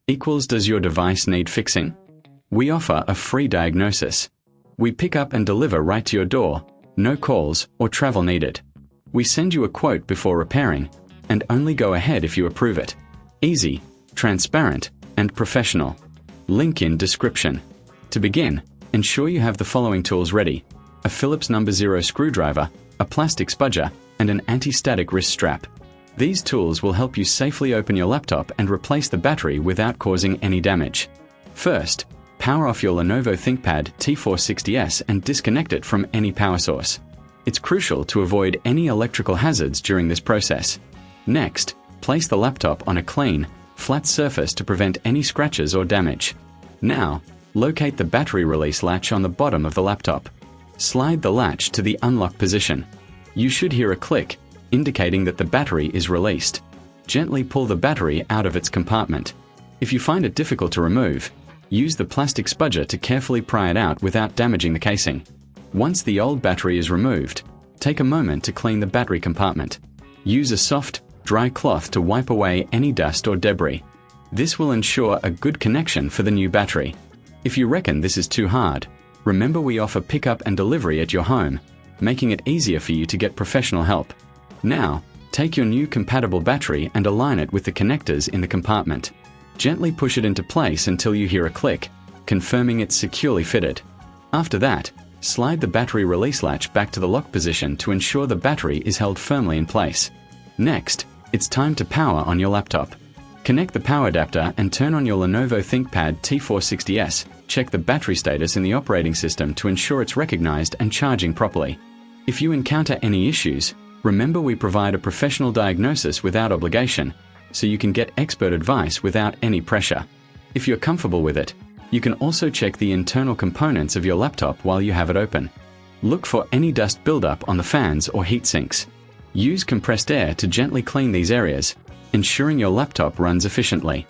equals does your device need fixing? We offer a free diagnosis. We pick up and deliver right to your door, no calls or travel needed. We send you a quote before repairing, and only go ahead if you approve it. Easy, transparent, and professional. Link in description. To begin, ensure you have the following tools ready: a Phillips No. 0 screwdriver, a plastic spudger, and an anti-static wrist strap. These tools will help you safely open your laptop and replace the battery without causing any damage. First, power off your Lenovo ThinkPad T460s and disconnect it from any power source. It's crucial to avoid any electrical hazards during this process. Next, place the laptop on a clean, flat surface to prevent any scratches or damage. Now, locate the battery release latch on the bottom of the laptop. Slide the latch to the unlock position. You should hear a click, indicating that the battery is released. Gently pull the battery out of its compartment. If you find it difficult to remove, use the plastic spudger to carefully pry it out without damaging the casing. Once the old battery is removed, take a moment to clean the battery compartment. Use a soft, dry cloth to wipe away any dust or debris. This will ensure a good connection for the new battery. If you reckon this is too hard, remember we offer pickup and delivery at your home, making it easier for you to get professional help. Now, take your new compatible battery and align it with the connectors in the compartment. Gently push it into place until you hear a click, confirming it's securely fitted. After that, slide the battery release latch back to the lock position to ensure the battery is held firmly in place. Next, it's time to power on your laptop. Connect the power adapter and turn on your Lenovo ThinkPad T460s. Check the battery status in the operating system to ensure it's recognized and charging properly. If you encounter any issues, remember we provide a professional diagnosis without obligation, so you can get expert advice without any pressure. If you're comfortable with it, you can also check the internal components of your laptop while you have it open. Look for any dust buildup on the fans or heat sinks. Use compressed air to gently clean these areas, ensuring your laptop runs efficiently.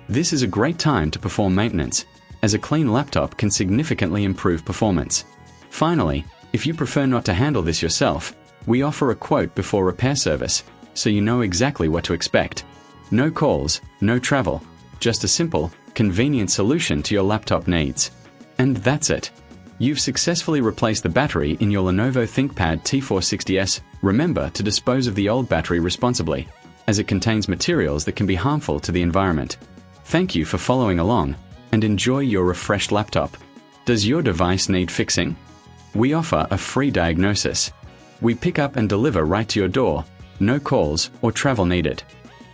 This is a great time to perform maintenance, as a clean laptop can significantly improve performance. Finally, if you prefer not to handle this yourself, we offer a quote before repair service, so you know exactly what to expect. No calls, no travel, just a simple, convenient solution to your laptop needs. And that's it. You've successfully replaced the battery in your Lenovo ThinkPad T460s. Remember to dispose of the old battery responsibly, as it contains materials that can be harmful to the environment. Thank you for following along, and enjoy your refreshed laptop. Does your device need fixing? We offer a free diagnosis. We pick up and deliver right to your door, no calls or travel needed.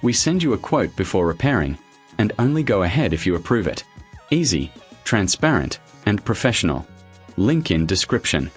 We send you a quote before repairing, and only go ahead if you approve it. Easy, transparent, and professional. Link in description.